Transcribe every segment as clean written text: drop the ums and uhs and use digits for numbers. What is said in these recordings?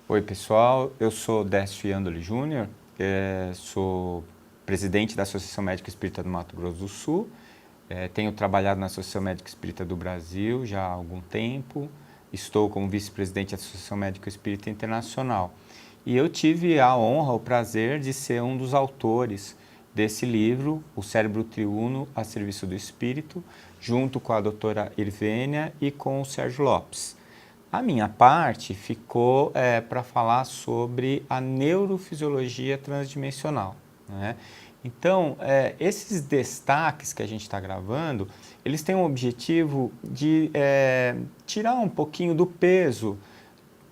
Oi, pessoal. Eu sou Décio Iandoli Júnior, sou presidente da Associação Médica Espírita do Mato Grosso do Sul. Tenho trabalhado na Associação Médica Espírita do Brasil já há algum tempo. Estou como vice-presidente da Associação Médica Espírita Internacional. E eu tive a honra, o prazer de ser um dos autores desse livro, O Cérebro Triuno a Serviço do Espírito, junto com a doutora Irvênia e com o Sérgio Lopes. A minha parte ficou para falar sobre a neurofisiologia transdimensional, né? Então, esses destaques que a gente está gravando, eles têm o objetivo de tirar um pouquinho do peso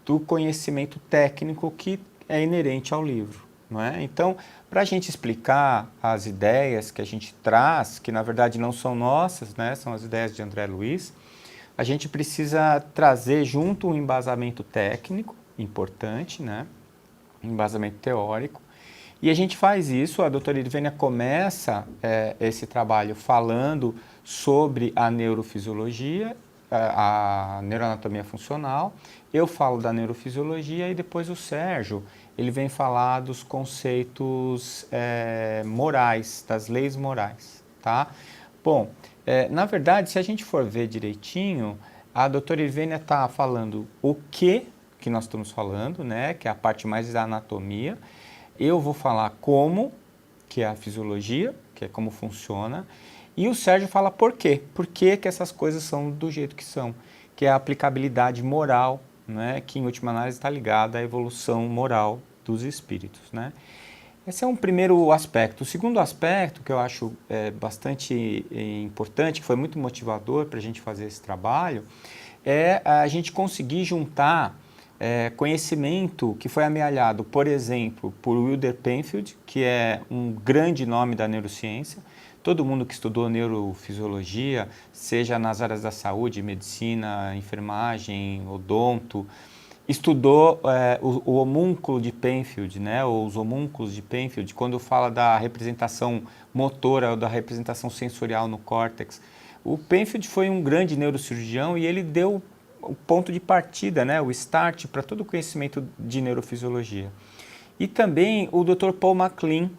do conhecimento técnico que é inerente ao livro, não é? Então, para a gente explicar as ideias que a gente traz, que na verdade não são nossas, né? São as ideias de André Luiz, a gente precisa trazer junto um embasamento técnico importante, né? Um embasamento teórico. E a gente faz isso, a doutora Irvênia começa esse trabalho falando sobre a neurofisiologia, a neuroanatomia funcional. Eu falo da neurofisiologia e depois o Sérgio, ele vem falar dos conceitos morais, das leis morais, tá? Bom, na verdade, se a gente for ver direitinho, a doutora Irvênia está falando o que nós estamos falando, né, que é a parte mais da anatomia. Eu vou falar como, que é a fisiologia, que é como funciona, e o Sérgio fala por quê. Por que que essas coisas são do jeito que são, que é a aplicabilidade moral, né, que em última análise está ligada à evolução moral dos espíritos, né. Esse é um primeiro aspecto. O segundo aspecto, que eu acho bastante importante, que foi muito motivador para a gente fazer esse trabalho, é a gente conseguir juntar conhecimento que foi amealhado, por exemplo, por Wilder Penfield, que é um grande nome da neurociência. Todo mundo que estudou neurofisiologia, seja nas áreas da saúde, medicina, enfermagem, odonto, estudou o homúnculo de Penfield, né, ou os homúnculos de Penfield, quando fala da representação motora ou da representação sensorial no córtex. O Penfield foi um grande neurocirurgião e ele deu o ponto de partida, né, o start para todo o conhecimento de neurofisiologia. E também o Dr. Paul MacLean.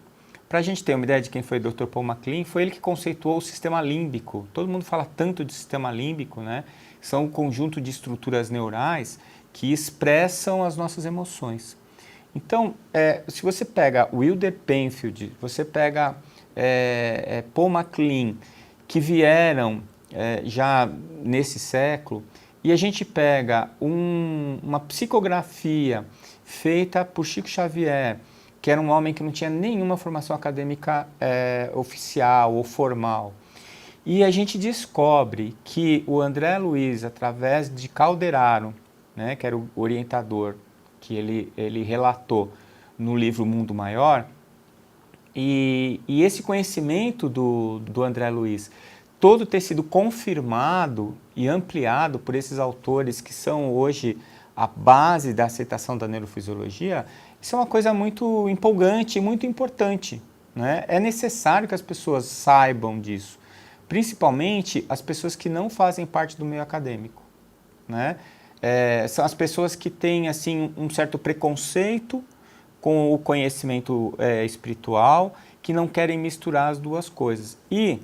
Para a gente ter uma ideia de quem foi o Dr. Paul MacLean, foi ele que conceituou o sistema límbico. Todo mundo fala tanto de sistema límbico, né? São um conjunto de estruturas neurais que expressam as nossas emoções. Então, se você pega Wilder Penfield, você pega Paul MacLean, que vieram já nesse século, e a gente pega uma psicografia feita por Chico Xavier, que era um homem que não tinha nenhuma formação acadêmica oficial ou formal. E a gente descobre que o André Luiz, através de Calderaro, né, que era o orientador que ele relatou no livro Mundo Maior, e esse conhecimento do André Luiz todo ter sido confirmado e ampliado por esses autores que são hoje a base da aceitação da neurofisiologia, isso é uma coisa muito empolgante e muito importante, né? É necessário que as pessoas saibam disso, principalmente as pessoas que não fazem parte do meio acadêmico, né? São as pessoas que têm assim, um certo preconceito com o conhecimento espiritual, que não querem misturar as duas coisas. E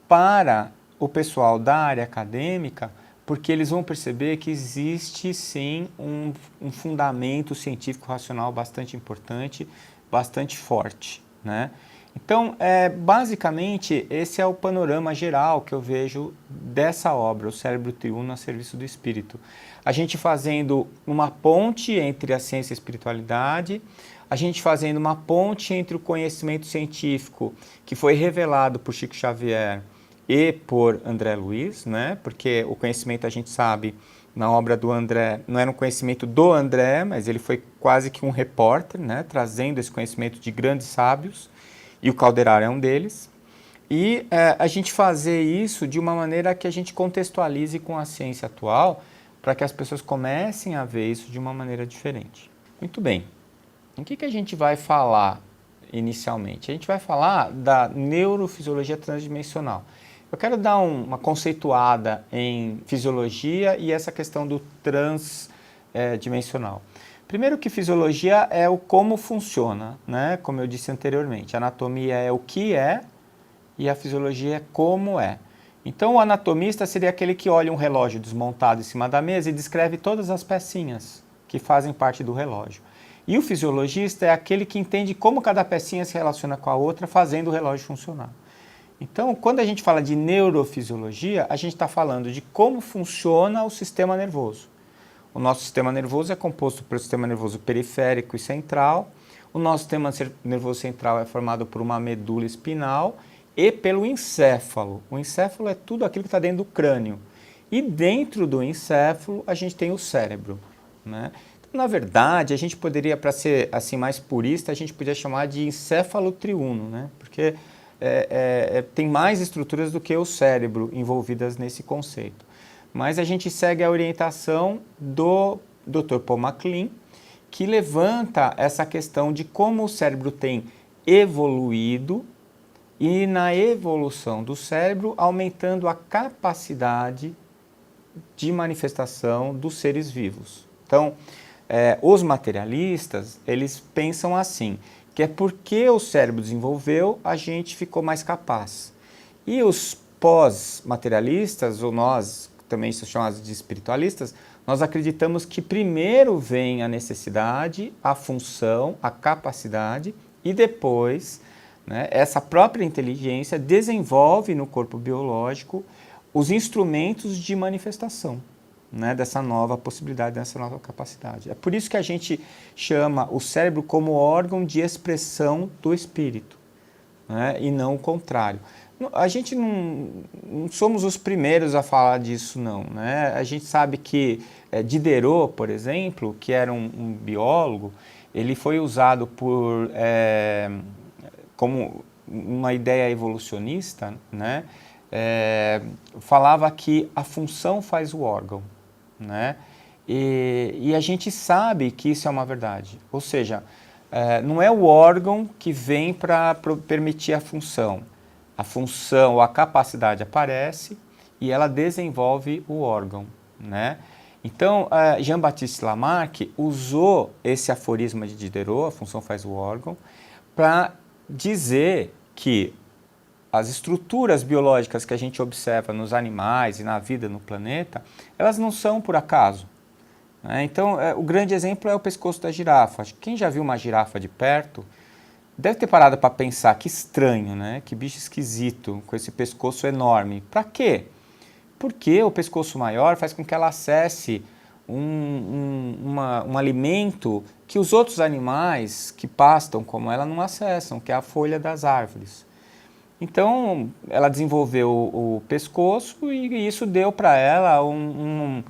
para o pessoal da área acadêmica, porque eles vão perceber que existe sim um fundamento científico racional bastante importante, bastante forte, né? Então, basicamente, esse é o panorama geral que eu vejo dessa obra, O Cérebro Triuno a Serviço do Espírito. A gente fazendo uma ponte entre a ciência e a espiritualidade, a gente fazendo uma ponte entre o conhecimento científico que foi revelado por Chico Xavier e por André Luiz, né? Porque o conhecimento, a gente sabe, na obra do André, não era um conhecimento do André, mas ele foi quase que um repórter, né? Trazendo esse conhecimento de grandes sábios, e o Calderaro é um deles. E a gente fazer isso de uma maneira que a gente contextualize com a ciência atual, para que as pessoas comecem a ver isso de uma maneira diferente. Muito bem. O que a gente vai falar inicialmente? A gente vai falar da neurofisiologia transdimensional. Eu quero dar uma conceituada em fisiologia e essa questão do transdimensional. Primeiro que fisiologia é o como funciona, né? Como eu disse anteriormente, a anatomia é o que é e a fisiologia é como é. Então o anatomista seria aquele que olha um relógio desmontado em cima da mesa e descreve todas as pecinhas que fazem parte do relógio. E o fisiologista é aquele que entende como cada pecinha se relaciona com a outra, fazendo o relógio funcionar. Então, quando a gente fala de neurofisiologia, a gente está falando de como funciona o sistema nervoso. O nosso sistema nervoso é composto pelo sistema nervoso periférico e central. O nosso sistema nervoso central é formado por uma medula espinal e pelo encéfalo. O encéfalo é tudo aquilo que está dentro do crânio. E dentro do encéfalo, a gente tem o cérebro, né? Então, na verdade, a gente poderia, para ser assim mais purista, a gente podia chamar de encéfalo triuno, né? Porque tem mais estruturas do que o cérebro envolvidas nesse conceito. Mas a gente segue a orientação do Dr. Paul MacLean, que levanta essa questão de como o cérebro tem evoluído e na evolução do cérebro aumentando a capacidade de manifestação dos seres vivos. Então, os materialistas, eles pensam assim, que é porque o cérebro desenvolveu, a gente ficou mais capaz. E os pós-materialistas, ou nós, também são chamados de espiritualistas, nós acreditamos que primeiro vem a necessidade, a função, a capacidade e depois, né, essa própria inteligência desenvolve no corpo biológico os instrumentos de manifestação, né, dessa nova possibilidade, dessa nova capacidade. É por isso que a gente chama o cérebro como órgão de expressão do espírito, né, e não o contrário. A gente não somos os primeiros a falar disso, não, né? A gente sabe que Diderot, por exemplo, que era um biólogo, ele foi usado como uma ideia evolucionista, né? Falava que a função faz o órgão, né? E a gente sabe que isso é uma verdade, ou seja, não é o órgão que vem para permitir a função. A função ou a capacidade aparece e ela desenvolve o órgão, né? Então, Jean-Baptiste Lamarck usou esse aforisma de Diderot, a função faz o órgão, para dizer que as estruturas biológicas que a gente observa nos animais e na vida no planeta, elas não são por acaso, né? Então, o grande exemplo é o pescoço da girafa. Quem já viu uma girafa de perto deve ter parado para pensar, que estranho, né? Que bicho esquisito, com esse pescoço enorme. Para quê? Porque o pescoço maior faz com que ela acesse um alimento que os outros animais que pastam como ela não acessam, que é a folha das árvores. Então, ela desenvolveu o pescoço e isso deu para ela um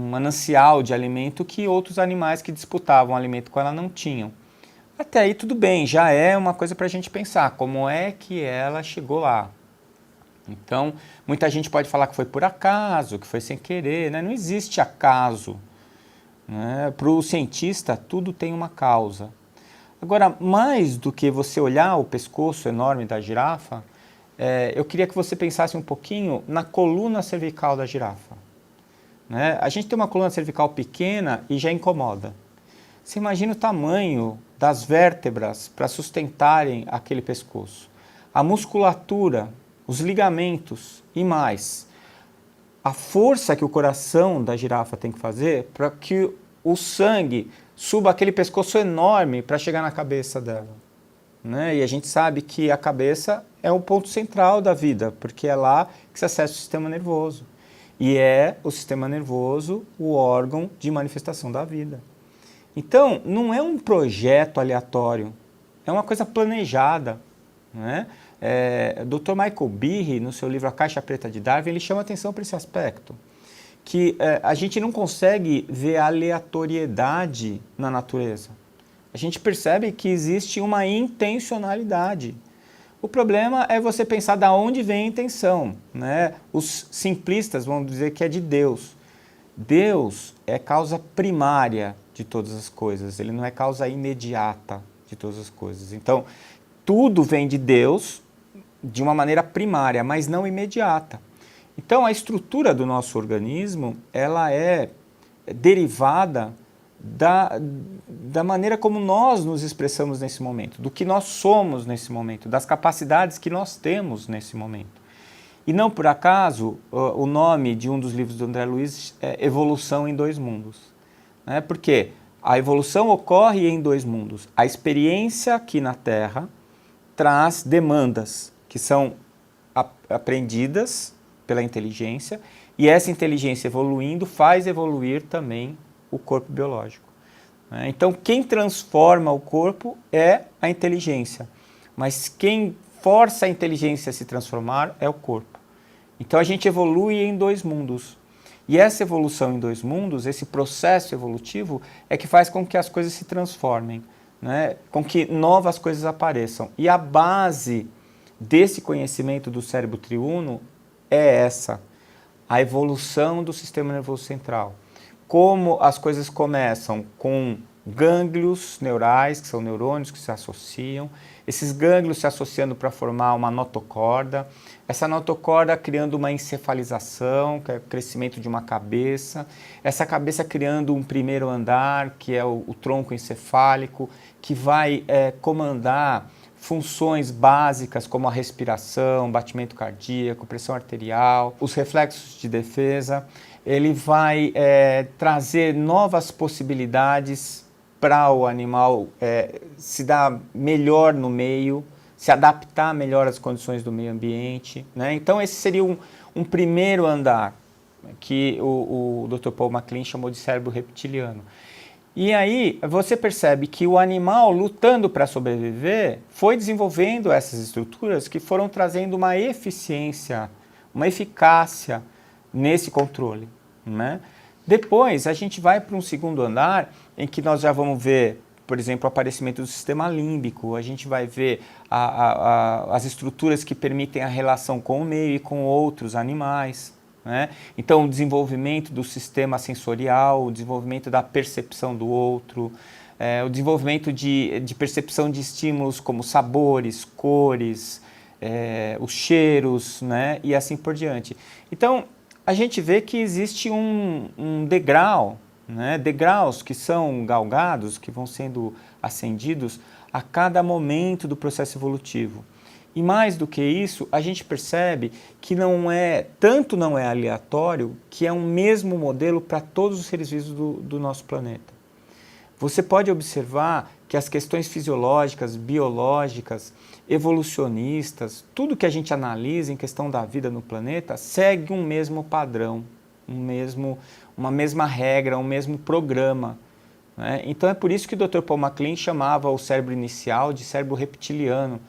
manancial de alimento que outros animais que disputavam alimento com ela não tinham. Até aí tudo bem, já é uma coisa para a gente pensar, como é que ela chegou lá. Então, muita gente pode falar que foi por acaso, que foi sem querer, né? Não existe acaso, né? Para o cientista, tudo tem uma causa. Agora, mais do que você olhar o pescoço enorme da girafa, eu queria que você pensasse um pouquinho na coluna cervical da girafa, né? A gente tem uma coluna cervical pequena e já incomoda. Você imagina o tamanho das vértebras para sustentarem aquele pescoço. A musculatura, os ligamentos e mais. A força que o coração da girafa tem que fazer para que o sangue suba aquele pescoço enorme para chegar na cabeça dela, né? E a gente sabe que a cabeça é o ponto central da vida, porque é lá que se acessa o sistema nervoso. E é o sistema nervoso o órgão de manifestação da vida. Então, não é um projeto aleatório, é uma coisa planejada, né? Dr. Michael Behe, no seu livro A Caixa Preta de Darwin, ele chama atenção para esse aspecto, que a gente não consegue ver aleatoriedade na natureza. A gente percebe que existe uma intencionalidade. O problema é você pensar de onde vem a intenção, né? Os simplistas vão dizer que é de Deus. Deus é causa primária de todas as coisas, ele não é causa imediata de todas as coisas. Então, tudo vem de Deus de uma maneira primária, mas não imediata. Então, a estrutura do nosso organismo, ela é derivada da maneira como nós nos expressamos nesse momento, do que nós somos nesse momento, das capacidades que nós temos nesse momento. E não por acaso, o nome de um dos livros do André Luiz é Evolução em Dois Mundos. Né? Porque a evolução ocorre em dois mundos. A experiência aqui na Terra traz demandas que são aprendidas pela inteligência, e essa inteligência evoluindo faz evoluir também o corpo biológico. Né? Então, quem transforma o corpo é a inteligência, mas quem força a inteligência a se transformar é o corpo. Então, a gente evolui em dois mundos. E essa evolução em dois mundos, esse processo evolutivo, é que faz com que as coisas se transformem, né? Com que novas coisas apareçam. E a base desse conhecimento do cérebro triuno é essa, a evolução do sistema nervoso central. Como as coisas começam com gânglios neurais, que são neurônios que se associam, esses gânglios se associando para formar uma notocorda, essa notocorda criando uma encefalização, que é o crescimento de uma cabeça, essa cabeça criando um primeiro andar, que é o tronco encefálico, que vai comandar funções básicas como a respiração, batimento cardíaco, pressão arterial, os reflexos de defesa. Ele vai trazer novas possibilidades para o animal se dar melhor no meio, se adaptar melhor às condições do meio ambiente. Né? Então, esse seria um primeiro andar, que o Dr. Paul MacLean chamou de cérebro reptiliano. E aí, você percebe que o animal, lutando para sobreviver, foi desenvolvendo essas estruturas que foram trazendo uma eficiência, uma eficácia nesse controle. Né? Depois, a gente vai para um segundo andar, em que nós já vamos ver, por exemplo, o aparecimento do sistema límbico, a gente vai ver as estruturas que permitem a relação com o meio e com outros animais. Né? Então, o desenvolvimento do sistema sensorial, o desenvolvimento da percepção do outro, o desenvolvimento de percepção de estímulos como sabores, cores, os cheiros, né? E assim por diante. Então, a gente vê que existe um degrau, né? Degraus que são galgados, que vão sendo ascendidos a cada momento do processo evolutivo. E mais do que isso, a gente percebe que não é aleatório, que é um mesmo modelo para todos os seres vivos do nosso planeta. Você pode observar que as questões fisiológicas, biológicas, evolucionistas, tudo que a gente analisa em questão da vida no planeta, segue um mesmo padrão, uma mesma regra, um mesmo programa. Né? Então é por isso que o Dr. Paul MacLean chamava o cérebro inicial de cérebro reptiliano,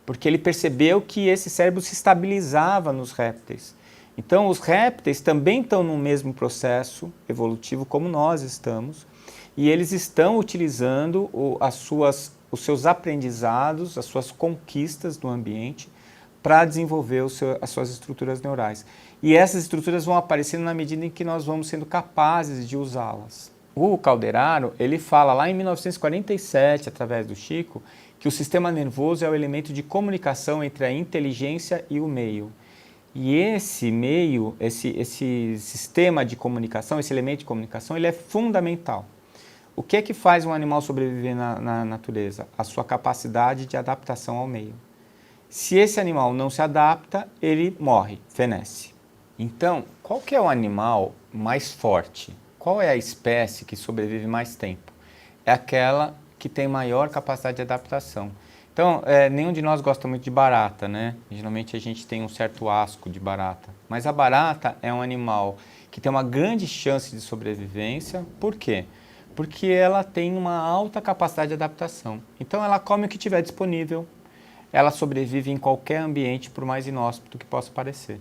porque ele percebeu que esse cérebro se estabilizava nos répteis. Então, os répteis também estão no mesmo processo evolutivo como nós estamos, e eles estão utilizando os seus aprendizados, as suas conquistas no ambiente, para desenvolver as suas estruturas neurais. E essas estruturas vão aparecendo na medida em que nós vamos sendo capazes de usá-las. O Calderaro, ele fala lá em 1947, através do Chico, que o sistema nervoso é o elemento de comunicação entre a inteligência e o meio. E esse meio, esse sistema de comunicação, esse elemento de comunicação, ele é fundamental. O que é que faz um animal sobreviver na natureza? A sua capacidade de adaptação ao meio. Se esse animal não se adapta, ele morre, fenece. Então, qual que é o animal mais forte? Qual é a espécie que sobrevive mais tempo? É aquela que tem maior capacidade de adaptação. Então, nenhum de nós gosta muito de barata, né? Geralmente a gente tem um certo asco de barata. Mas a barata é um animal que tem uma grande chance de sobrevivência. Por quê? Porque ela tem uma alta capacidade de adaptação. Então, ela come o que tiver disponível. Ela sobrevive em qualquer ambiente, por mais inóspito que possa parecer.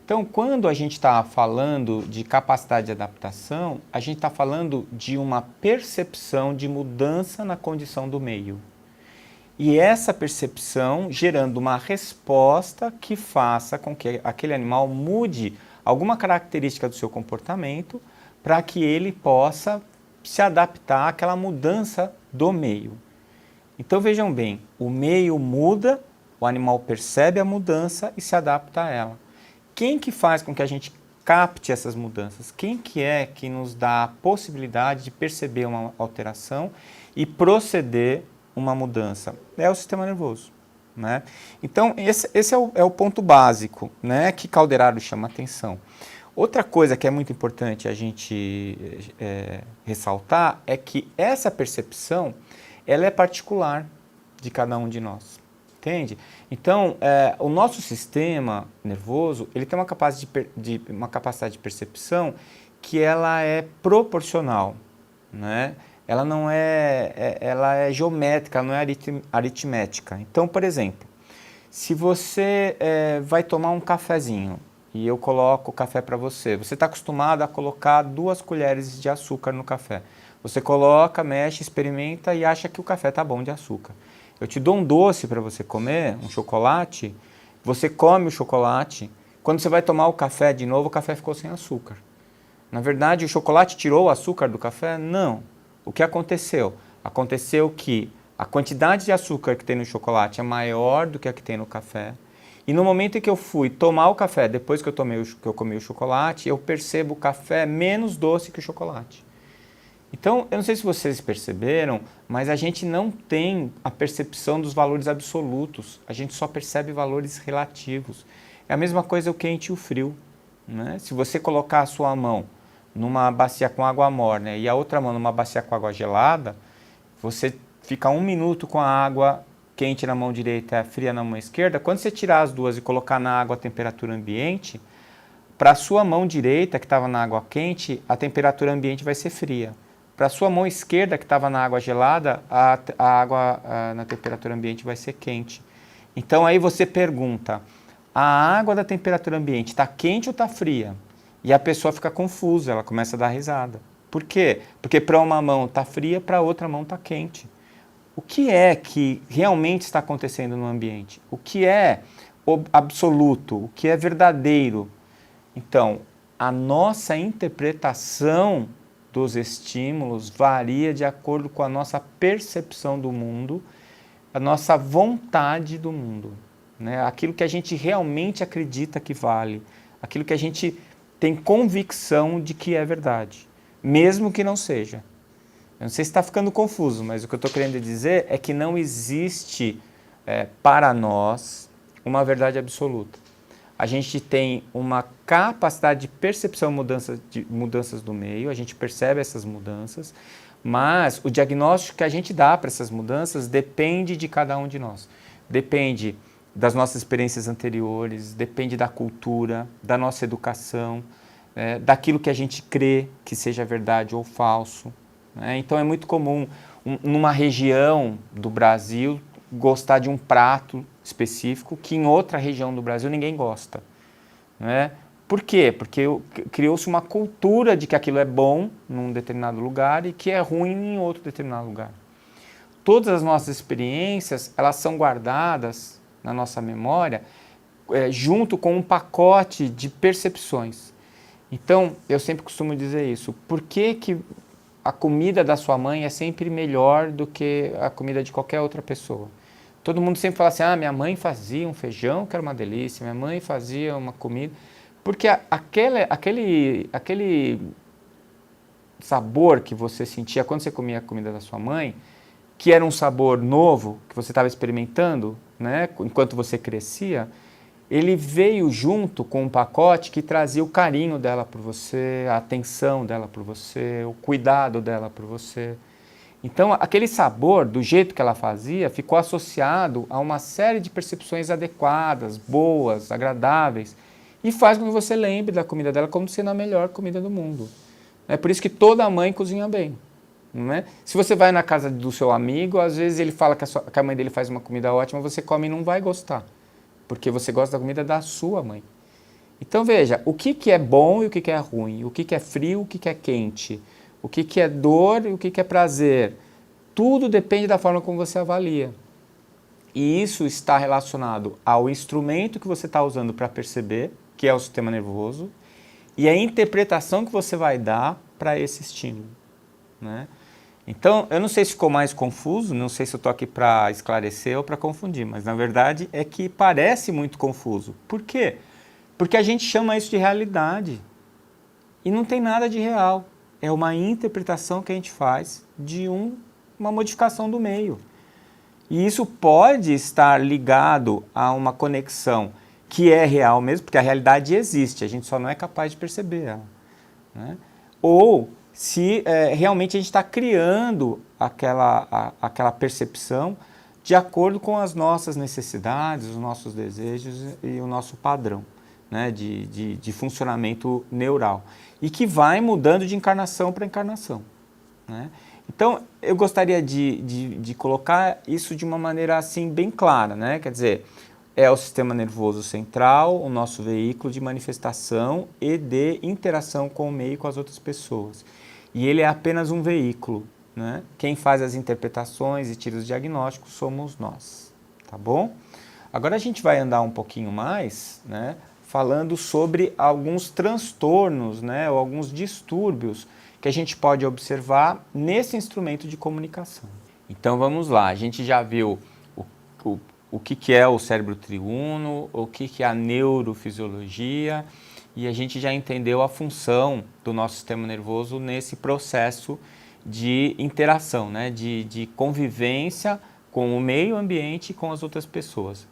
Então, quando a gente está falando de capacidade de adaptação, a gente está falando de uma percepção de mudança na condição do meio. E essa percepção gerando uma resposta que faça com que aquele animal mude alguma característica do seu comportamento para que ele possa se adaptar àquela mudança do meio. Então, vejam bem, o meio muda, o animal percebe a mudança e se adapta a ela. Quem que faz com que a gente capte essas mudanças. Quem que é que nos dá a possibilidade de perceber uma alteração e proceder uma mudança? É o sistema nervoso, né? Então, esse é o ponto básico, né, que Calderaro chama atenção. Outra coisa que é muito importante a gente ressaltar é que essa percepção ela é particular de cada um de nós, entende? Então, o nosso sistema nervoso ele tem uma capacidade de percepção que ela é proporcional, né? Ela não ela é geométrica, ela não é aritmética. Então, por exemplo, se você vai tomar um cafezinho e eu coloco o café para você, você está acostumado a colocar 2 colheres de açúcar no café. Você coloca, mexe, experimenta e acha que o café está bom de açúcar. Eu te dou um doce para você comer, um chocolate, você come o chocolate, quando você vai tomar o café de novo, o café ficou sem açúcar. Na verdade, o chocolate tirou o açúcar do café? Não. O que aconteceu? Aconteceu que a quantidade de açúcar que tem no chocolate é maior do que a que tem no café. E no momento em que eu fui tomar o café, depois que eu comi o chocolate, eu percebo o café menos doce que o chocolate. Então, eu não sei se vocês perceberam, mas a gente não tem a percepção dos valores absolutos. A gente só percebe valores relativos. É a mesma coisa o quente e o frio, né? Se você colocar a sua mão numa bacia com água morna e a outra mão numa bacia com água gelada, você fica 1 minuto com a água quente na mão direita e fria na mão esquerda. Quando você tirar as duas e colocar na água a temperatura ambiente, para a sua mão direita, que estava na água quente, a temperatura ambiente vai ser fria. Para a sua mão esquerda, que estava na água gelada, a água na temperatura ambiente vai ser quente. Então aí você pergunta, a água da temperatura ambiente está quente ou está fria? E a pessoa fica confusa, ela começa a dar risada. Por quê? Porque para uma mão está fria, para a outra mão está quente. O que é que realmente está acontecendo no ambiente? O que é absoluto? O que é verdadeiro? Então, a nossa interpretação dos estímulos varia de acordo com a nossa percepção do mundo, a nossa vontade do mundo, né? Aquilo que a gente realmente acredita que vale, aquilo que a gente tem convicção de que é verdade, mesmo que não seja. Eu não sei se está ficando confuso, mas o que eu estou querendo dizer é que não existe para nós uma verdade absoluta. A gente tem uma capacidade de percepção de mudanças do meio, a gente percebe essas mudanças, mas o diagnóstico que a gente dá para essas mudanças depende de cada um de nós. Depende das nossas experiências anteriores, depende da cultura, da nossa educação, daquilo que a gente crê que seja verdade ou falso. Então é muito comum, numa região do Brasil, gostar de um prato específico que em outra região do Brasil ninguém gosta. Por quê? Porque criou-se uma cultura de que aquilo é bom num determinado lugar e que é ruim em outro determinado lugar. Todas as nossas experiências, elas são guardadas na nossa memória junto com um pacote de percepções. Então, eu sempre costumo dizer isso. Por que a comida da sua mãe é sempre melhor do que a comida de qualquer outra pessoa? Todo mundo sempre fala assim, minha mãe fazia um feijão que era uma delícia, minha mãe fazia uma comida. Porque aquele sabor que você sentia quando você comia a comida da sua mãe, que era um sabor novo, que você estava experimentando, né, enquanto você crescia, ele veio junto com um pacote que trazia o carinho dela por você, a atenção dela por você, o cuidado dela por você. Então, aquele sabor, do jeito que ela fazia, ficou associado a uma série de percepções adequadas, boas, agradáveis, e faz com que você lembre da comida dela como sendo a melhor comida do mundo. É por isso que toda mãe cozinha bem. Não é? Se você vai na casa do seu amigo, às vezes ele fala que a mãe dele faz uma comida ótima, você come e não vai gostar, porque você gosta da comida da sua mãe. Então veja, o que é bom e o que é ruim, o que é frio, o que é quente, o que é dor e o que é prazer. Tudo depende da forma como você avalia. E isso está relacionado ao instrumento que você está usando para perceber, que é o sistema nervoso, e a interpretação que você vai dar para esse estímulo, né? Então, eu não sei se ficou mais confuso, não sei se eu estou aqui para esclarecer ou para confundir, mas na verdade é que parece muito confuso. Por quê? Porque a gente chama isso de realidade. E não tem nada de real. É uma interpretação que a gente faz de uma modificação do meio. E isso pode estar ligado a uma conexão que é real mesmo, porque a realidade existe, a gente só não é capaz de perceber ela, né? Ou se realmente a gente está criando aquela percepção de acordo com as nossas necessidades, os nossos desejos e o nosso padrão, né, de funcionamento neural. E que vai mudando de encarnação para encarnação, né? Então, eu gostaria de colocar isso de uma maneira assim bem clara, né? Quer dizer, é o sistema nervoso central, o nosso veículo de manifestação e de interação com o meio e com as outras pessoas. E ele é apenas um veículo, né? Quem faz as interpretações e tira os diagnósticos somos nós, tá bom? Agora a gente vai andar um pouquinho mais, né? Falando sobre alguns transtornos, né? Ou alguns distúrbios que a gente pode observar nesse instrumento de comunicação. Então vamos lá, a gente já viu o que é o cérebro triuno, o que é a neurofisiologia, e a gente já entendeu a função do nosso sistema nervoso nesse processo de interação, né? de convivência com o meio ambiente e com as outras pessoas.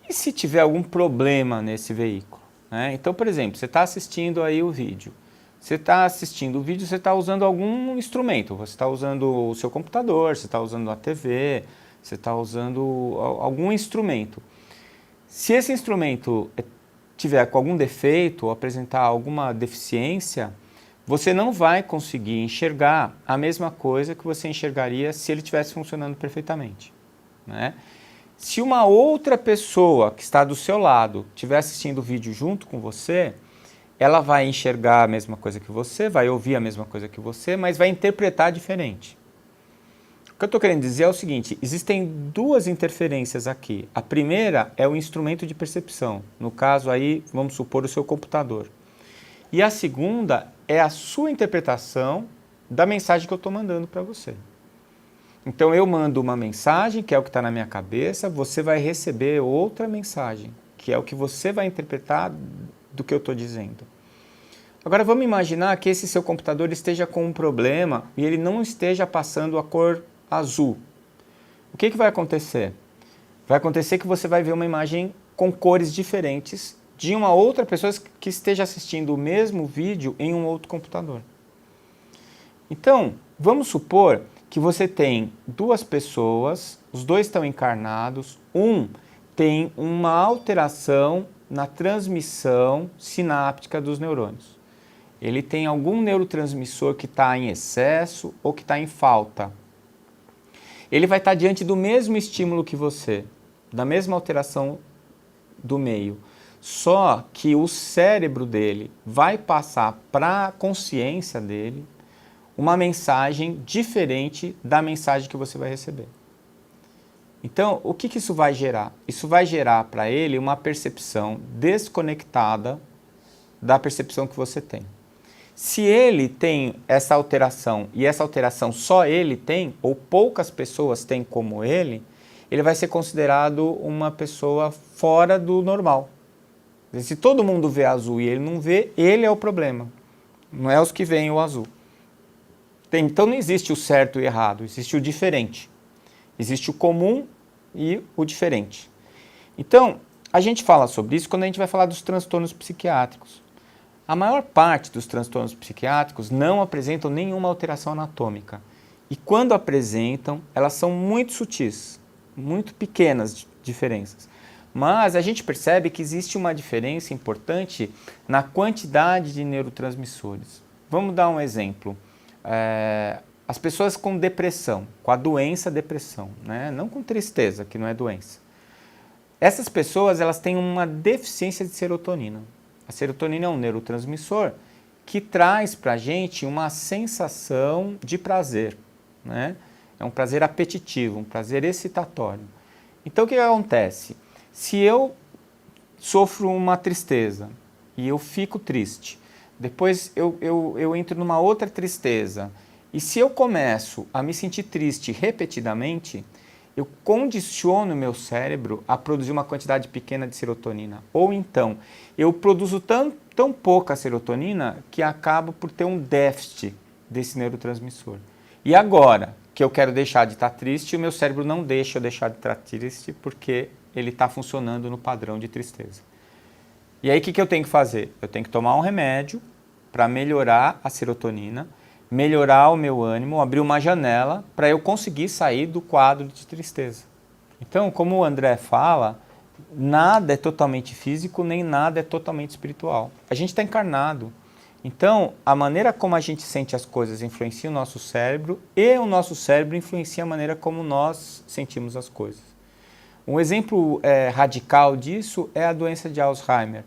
E se tiver algum problema nesse veículo, né? Então, por exemplo, você está assistindo aí o vídeo. Você está assistindo o vídeo, você está usando algum instrumento. Você está usando o seu computador, você está usando a TV, você está usando algum instrumento. Se esse instrumento tiver com algum defeito ou apresentar alguma deficiência, você não vai conseguir enxergar a mesma coisa que você enxergaria se ele estivesse funcionando perfeitamente, né? Se uma outra pessoa que está do seu lado estiver assistindo o vídeo junto com você, ela vai enxergar a mesma coisa que você, vai ouvir a mesma coisa que você, mas vai interpretar diferente. O que eu estou querendo dizer é o seguinte, existem duas interferências aqui. A primeira é o instrumento de percepção, no caso aí, vamos supor, o seu computador. E a segunda é a sua interpretação da mensagem que eu estou mandando para você. Então eu mando uma mensagem, que é o que está na minha cabeça, você vai receber outra mensagem, que é o que você vai interpretar do que eu estou dizendo. Agora vamos imaginar que esse seu computador esteja com um problema e ele não esteja passando a cor azul. O que vai acontecer? Vai acontecer que você vai ver uma imagem com cores diferentes de uma outra pessoa que esteja assistindo o mesmo vídeo em um outro computador. Então, vamos supor que você tem duas pessoas, os dois estão encarnados, um tem uma alteração na transmissão sináptica dos neurônios. Ele tem algum neurotransmissor que está em excesso ou que está em falta. Ele vai estar diante do mesmo estímulo que você, da mesma alteração do meio. Só que o cérebro dele vai passar para a consciência dele uma mensagem diferente da mensagem que você vai receber. Então, o que isso vai gerar? Isso vai gerar para ele uma percepção desconectada da percepção que você tem. Se ele tem essa alteração e essa alteração só ele tem, ou poucas pessoas têm como ele vai ser considerado uma pessoa fora do normal. Se todo mundo vê azul e ele não vê, ele é o problema, não é os que veem o azul. Então não existe o certo e o errado, existe o diferente. Existe o comum e o diferente. Então, a gente fala sobre isso quando a gente vai falar dos transtornos psiquiátricos. A maior parte dos transtornos psiquiátricos não apresentam nenhuma alteração anatômica. E quando apresentam, elas são muito sutis, muito pequenas diferenças. Mas a gente percebe que existe uma diferença importante na quantidade de neurotransmissores. Vamos dar um exemplo. As pessoas com depressão, com a doença depressão, né? Não com tristeza, que não é doença. Essas pessoas elas têm uma deficiência de serotonina. A serotonina é um neurotransmissor que traz para a gente uma sensação de prazer, né? É um prazer apetitivo, um prazer excitatório. Então o que acontece? Se eu sofro uma tristeza e eu fico triste, depois eu entro numa outra tristeza, e se eu começo a me sentir triste repetidamente, eu condiciono o meu cérebro a produzir uma quantidade pequena de serotonina. Ou então, eu produzo tão pouca serotonina que acaba por ter um déficit desse neurotransmissor. E agora que eu quero deixar de estar triste, o meu cérebro não deixa eu deixar de estar triste porque ele está funcionando no padrão de tristeza. E aí o que eu tenho que fazer? Eu tenho que tomar um remédio para melhorar a serotonina, melhorar o meu ânimo, abrir uma janela para eu conseguir sair do quadro de tristeza. Então, como o André fala, nada é totalmente físico, nem nada é totalmente espiritual. A gente está encarnado. Então, a maneira como a gente sente as coisas influencia o nosso cérebro e o nosso cérebro influencia a maneira como nós sentimos as coisas. Um exemplo radical disso é a doença de Alzheimer.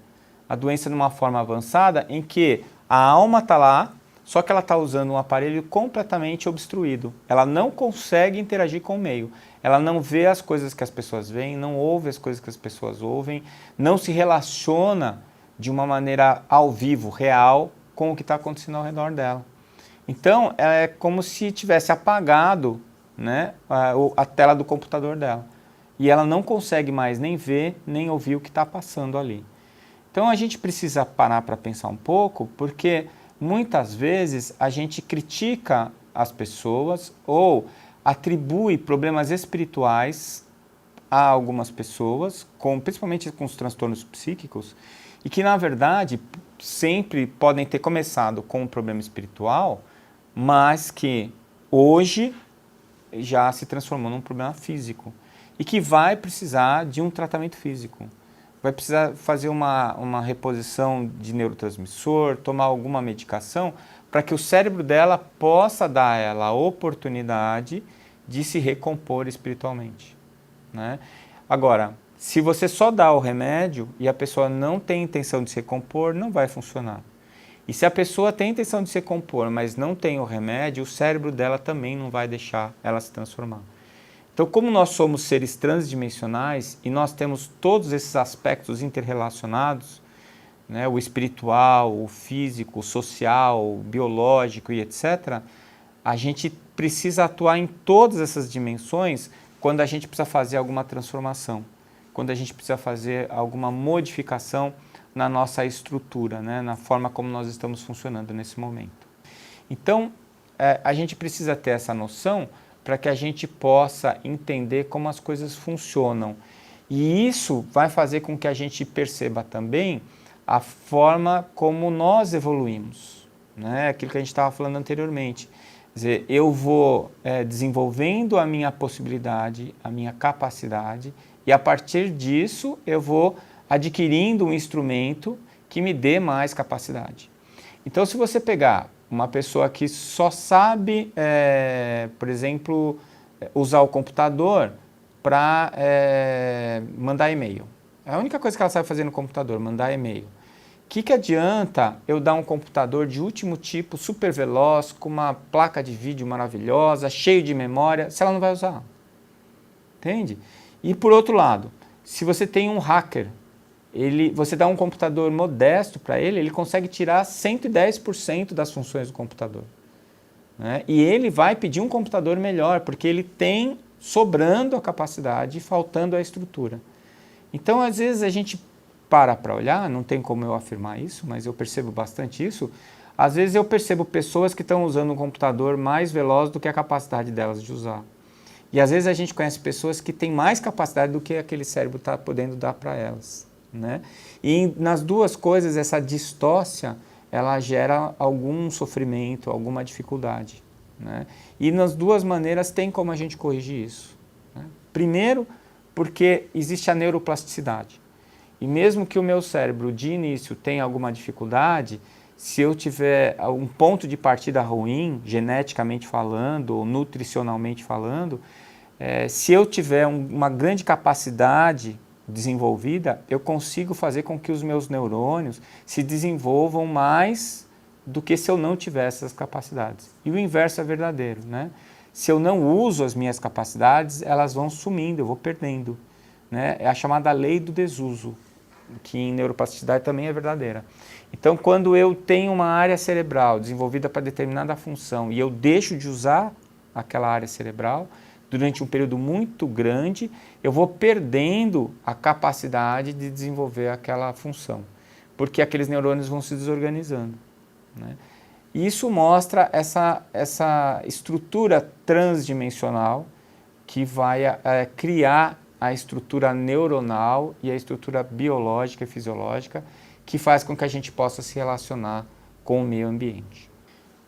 A doença numa forma avançada em que a alma está lá, só que ela está usando um aparelho completamente obstruído. Ela não consegue interagir com o meio. Ela não vê as coisas que as pessoas veem, não ouve as coisas que as pessoas ouvem, não se relaciona de uma maneira ao vivo, real, com o que está acontecendo ao redor dela. Então, é como se tivesse apagado, né, a tela do computador dela. E ela não consegue mais nem ver, nem ouvir o que está passando ali. Então, a gente precisa parar para pensar um pouco, porque muitas vezes a gente critica as pessoas ou atribui problemas espirituais a algumas pessoas, principalmente com os transtornos psíquicos, e que, na verdade, sempre podem ter começado com um problema espiritual, mas que hoje já se transformou num problema físico e que vai precisar de um tratamento físico. Vai precisar fazer uma reposição de neurotransmissor, tomar alguma medicação para que o cérebro dela possa dar a ela a oportunidade de se recompor espiritualmente, né? Agora, se você só dá o remédio e a pessoa não tem intenção de se recompor, não vai funcionar. E se a pessoa tem intenção de se recompor, mas não tem o remédio, o cérebro dela também não vai deixar ela se transformar. Então, como nós somos seres transdimensionais e nós temos todos esses aspectos interrelacionados, né, o espiritual, o físico, o social, o biológico e etc., a gente precisa atuar em todas essas dimensões quando a gente precisa fazer alguma transformação, quando a gente precisa fazer alguma modificação na nossa estrutura, né, na forma como nós estamos funcionando nesse momento. Então, a gente precisa ter essa noção para que a gente possa entender como as coisas funcionam. E isso vai fazer com que a gente perceba também a forma como nós evoluímos, né? Aquilo que a gente estava falando anteriormente. Quer dizer, eu vou desenvolvendo a minha possibilidade, a minha capacidade, e a partir disso eu vou adquirindo um instrumento que me dê mais capacidade. Então, se você pegar uma pessoa que só sabe, por exemplo, usar o computador para mandar e-mail. É a única coisa que ela sabe fazer no computador, mandar e-mail. O que adianta eu dar um computador de último tipo, super veloz, com uma placa de vídeo maravilhosa, cheio de memória, se ela não vai usar? Entende? E por outro lado, se você tem um hacker, você dá um computador modesto para ele, ele consegue tirar 110% das funções do computador, né? E ele vai pedir um computador melhor, porque ele tem sobrando a capacidade e faltando a estrutura. Então, às vezes, a gente para olhar, não tem como eu afirmar isso, mas eu percebo bastante isso. Às vezes eu percebo pessoas que estão usando um computador mais veloz do que a capacidade delas de usar. E às vezes a gente conhece pessoas que têm mais capacidade do que aquele cérebro está podendo dar para elas, né? E nas duas coisas, essa distócia, ela gera algum sofrimento, alguma dificuldade, né? E nas duas maneiras tem como a gente corrigir isso, né? Primeiro, porque existe a neuroplasticidade. E mesmo que o meu cérebro de início tenha alguma dificuldade, se eu tiver um ponto de partida ruim, geneticamente falando ou nutricionalmente falando, se eu tiver uma grande capacidade desenvolvida, eu consigo fazer com que os meus neurônios se desenvolvam mais do que se eu não tivesse essas capacidades. E o inverso é verdadeiro, né? Se eu não uso as minhas capacidades, elas vão sumindo, eu vou perdendo, né? É a chamada lei do desuso, que em neuroplasticidade também é verdadeira. Então, quando eu tenho uma área cerebral desenvolvida para determinada função e eu deixo de usar aquela área cerebral durante um período muito grande, eu vou perdendo a capacidade de desenvolver aquela função. porque aqueles neurônios vão se desorganizando, né? Isso mostra essa estrutura transdimensional que vai criar a estrutura neuronal e a estrutura biológica e fisiológica que faz com que a gente possa se relacionar com o meio ambiente.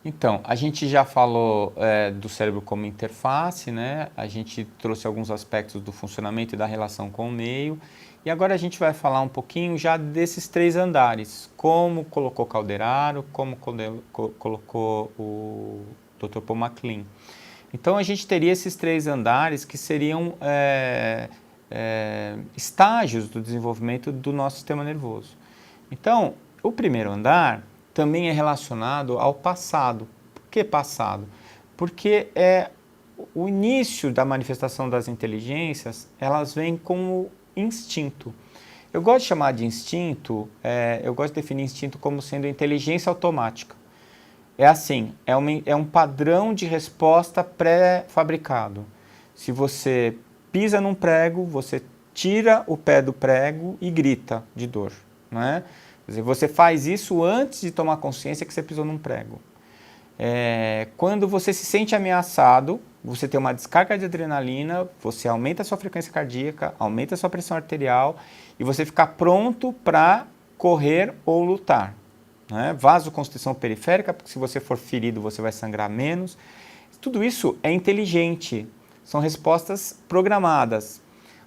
Então, a gente já falou do cérebro como interface, né? A gente trouxe alguns aspectos do funcionamento e da relação com o meio. E agora a gente vai falar um pouquinho já desses 3 andares, como colocou Calderaro, como colocou o Dr. Paul MacLean. Então a gente teria esses 3 andares que seriam estágios do desenvolvimento do nosso sistema nervoso. Então, o primeiro andar também é relacionado ao passado. Por que passado? Porque o início da manifestação das inteligências, elas vêm como instinto. Eu gosto de chamar de instinto, eu gosto de definir instinto como sendo inteligência automática. É assim, é um padrão de resposta pré-fabricado. Se você pisa num prego, você tira o pé do prego e grita de dor, não é? Quer dizer, você faz isso antes de tomar consciência que você pisou num prego. Quando você se sente ameaçado, você tem uma descarga de adrenalina, você aumenta a sua frequência cardíaca, aumenta a sua pressão arterial e você fica pronto para correr ou lutar, né? Vasoconstrição periférica, porque se você for ferido você vai sangrar menos. Tudo isso é inteligente, são respostas programadas,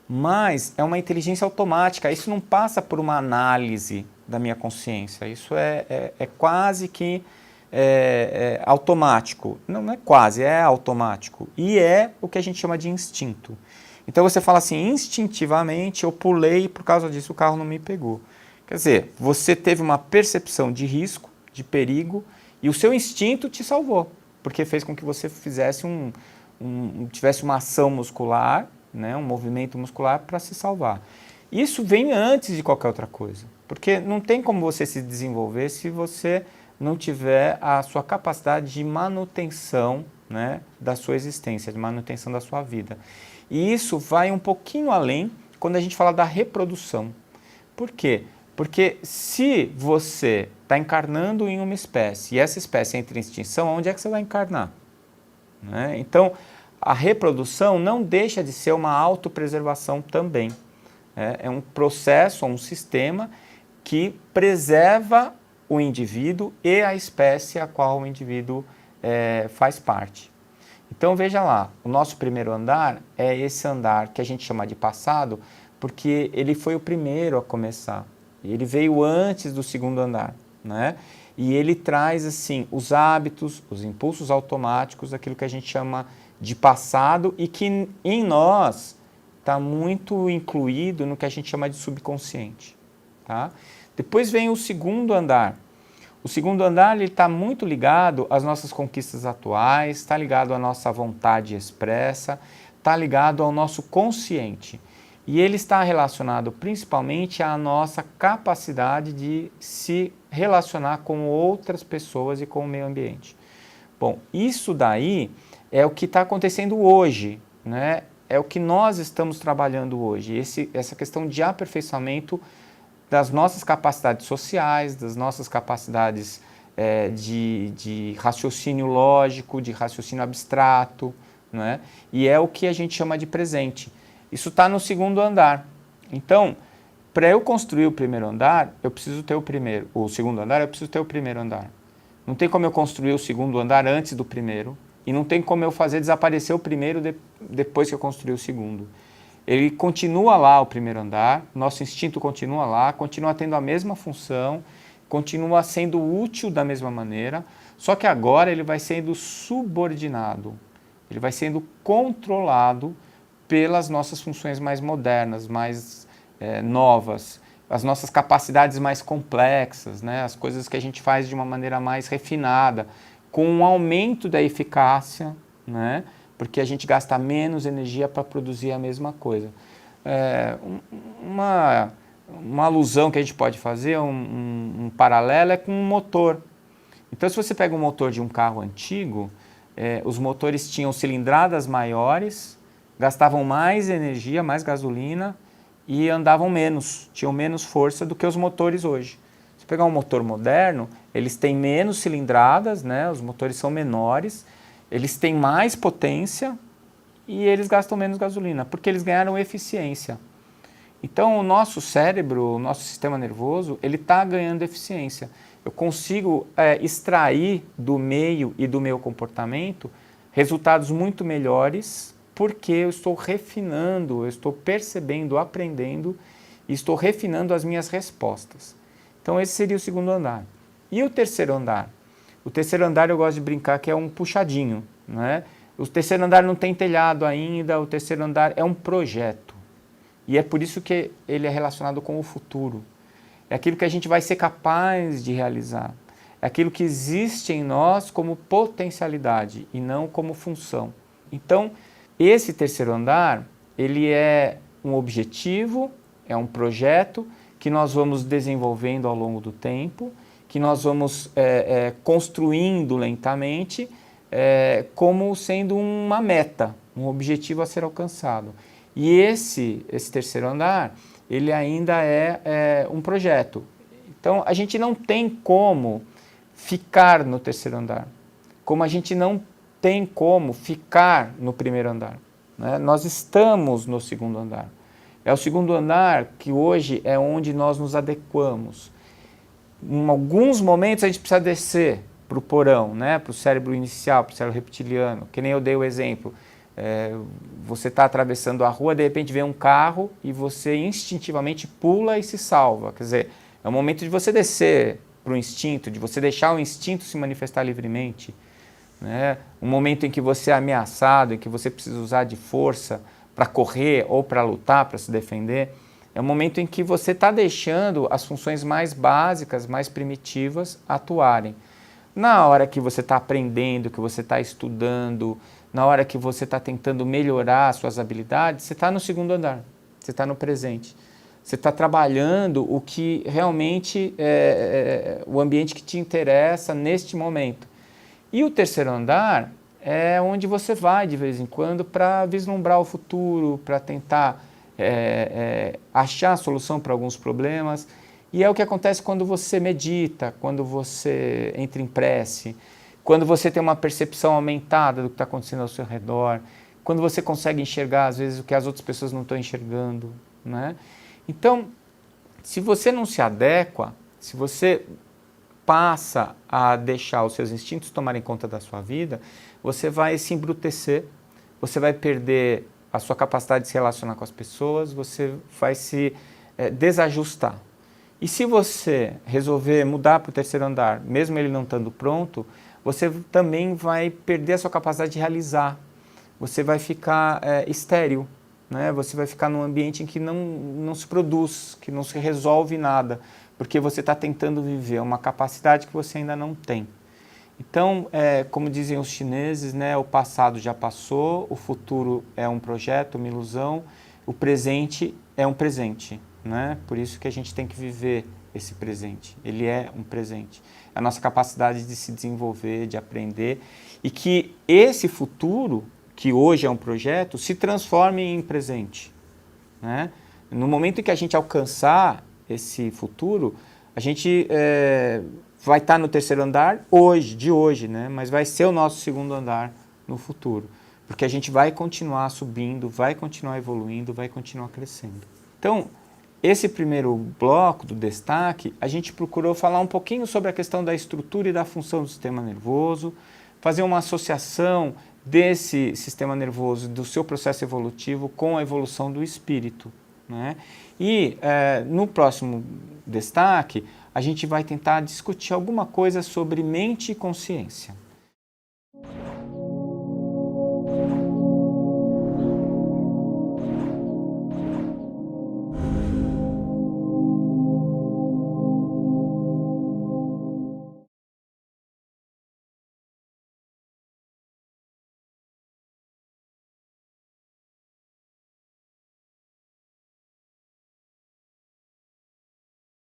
mas é uma inteligência automática, isso não passa por uma análise da minha consciência, isso é quase que automático. Não é quase, é automático. E é o que a gente chama de instinto. Então você fala assim, instintivamente eu pulei e por causa disso o carro não me pegou. Quer dizer, você teve uma percepção de risco, de perigo, e o seu instinto te salvou, porque fez com que você fizesse tivesse uma ação muscular, né, um movimento muscular para se salvar. Isso vem antes de qualquer outra coisa, porque não tem como você se desenvolver se você não tiver a sua capacidade de manutenção, né, da sua existência, de manutenção da sua vida. E isso vai um pouquinho além quando a gente fala da reprodução. Por quê? Porque se você está encarnando em uma espécie e essa espécie entra em extinção, onde é que você vai encarnar? Né? Então, a reprodução não deixa de ser uma autopreservação também. É um processo, um sistema que preserva o indivíduo e a espécie a qual o indivíduo faz parte. Então veja lá, o nosso primeiro andar é esse andar que a gente chama de passado, porque ele foi o primeiro a começar. Ele veio antes do segundo andar, né? E ele traz assim os hábitos, os impulsos automáticos, aquilo que a gente chama de passado e que em nós está muito incluído no que a gente chama de subconsciente, tá? Depois vem o segundo andar. O segundo andar está muito ligado às nossas conquistas atuais, está ligado à nossa vontade expressa, está ligado ao nosso consciente. E ele está relacionado principalmente à nossa capacidade de se relacionar com outras pessoas e com o meio ambiente. Bom, isso daí é o que está acontecendo hoje, né? É o que nós estamos trabalhando hoje, essa questão de aperfeiçoamento das nossas capacidades sociais, das nossas capacidades de raciocínio lógico, de raciocínio abstrato, né? E é o que a gente chama de presente. Isso está no segundo andar. Então, para eu construir o primeiro andar, eu preciso ter o segundo andar, eu preciso ter o primeiro andar. Não tem como eu construir o segundo andar antes do primeiro, e não tem como eu fazer desaparecer o primeiro depois que eu construir o segundo. Ele continua lá, o primeiro andar, nosso instinto continua lá, continua tendo a mesma função, continua sendo útil da mesma maneira, só que agora ele vai sendo subordinado, ele vai sendo controlado pelas nossas funções mais modernas, mais novas, as nossas capacidades mais complexas, né? As coisas que a gente faz de uma maneira mais refinada, com um aumento da eficácia, né? Porque a gente gasta menos energia para produzir a mesma coisa. Uma alusão que a gente pode fazer, um paralelo, é com um motor. Então, se você pega um motor de um carro antigo, os motores tinham cilindradas maiores, gastavam mais energia, mais gasolina e andavam menos, tinham menos força do que os motores hoje. Se pegar um motor moderno, eles têm menos cilindradas, né? Os motores são menores, eles têm mais potência e eles gastam menos gasolina, porque eles ganharam eficiência. Então, o nosso cérebro, o nosso sistema nervoso, ele está ganhando eficiência. Eu consigo extrair do meio e do meu comportamento resultados muito melhores, porque eu estou refinando, eu estou percebendo, aprendendo e estou refinando as minhas respostas. Então, esse seria o segundo andar. E o terceiro andar? O terceiro andar eu gosto de brincar que é um puxadinho, né? O terceiro andar não tem telhado ainda, o terceiro andar é um projeto. E é por isso que ele é relacionado com o futuro. É aquilo que a gente vai ser capaz de realizar. É aquilo que existe em nós como potencialidade e não como função. Então, esse terceiro andar, ele é um objetivo, é um projeto que nós vamos desenvolvendo ao longo do tempo, que nós vamos construindo lentamente, como sendo uma meta, um objetivo a ser alcançado. E esse terceiro andar, ele ainda é um projeto. Então, a gente não tem como ficar no terceiro andar, como a gente não tem como ficar no primeiro andar, né? Nós estamos no segundo andar. É o segundo andar que hoje é onde nós nos adequamos. Em alguns momentos a gente precisa descer para o porão, né? Para o cérebro inicial, para o cérebro reptiliano, que nem eu dei o exemplo. Você está atravessando a rua, de repente vem um carro e você instintivamente pula e se salva. Quer dizer, é o momento de você descer para o instinto, de você deixar o instinto se manifestar livremente, né? Um momento em que você é ameaçado, em que você precisa usar de força para correr ou para lutar, para se defender. É um momento em que você está deixando as funções mais básicas, mais primitivas atuarem. Na hora que você está aprendendo, que você está estudando, na hora que você está tentando melhorar as suas habilidades, você está no segundo andar, você está no presente. Você está trabalhando o que realmente é o ambiente que te interessa neste momento. E o terceiro andar é onde você vai de vez em quando para vislumbrar o futuro, para tentar achar a solução para alguns problemas. E é o que acontece quando você medita, quando você entra em prece, quando você tem uma percepção aumentada do que está acontecendo ao seu redor, quando você consegue enxergar, às vezes, o que as outras pessoas não estão enxergando, né? Então, se você não se adequa, se você passa a deixar os seus instintos tomarem conta da sua vida, você vai se embrutecer, você vai perder a sua capacidade de se relacionar com as pessoas, você vai se desajustar. E se você resolver mudar para o terceiro andar, mesmo ele não estando pronto, você também vai perder a sua capacidade de realizar. Você vai ficar estéril, né? Você vai ficar num ambiente em que não se produz, que não se resolve nada, porque você está tentando viver uma capacidade que você ainda não tem. Então, como dizem os chineses, né, o passado já passou, o futuro é um projeto, uma ilusão, o presente é um presente, né? Por isso que a gente tem que viver esse presente. Ele é um presente. A nossa capacidade de se desenvolver, de aprender, e que esse futuro, que hoje é um projeto, se transforme em presente, né? No momento em que a gente alcançar esse futuro, a gente vai estar no terceiro andar de hoje, né? Mas vai ser o nosso segundo andar no futuro, porque a gente vai continuar subindo, vai continuar evoluindo, vai continuar crescendo. Então, esse primeiro bloco do destaque, a gente procurou falar um pouquinho sobre a questão da estrutura e da função do sistema nervoso, fazer uma associação desse sistema nervoso, do seu processo evolutivo com a evolução do espírito, né? E no próximo destaque, a gente vai tentar discutir alguma coisa sobre mente e consciência.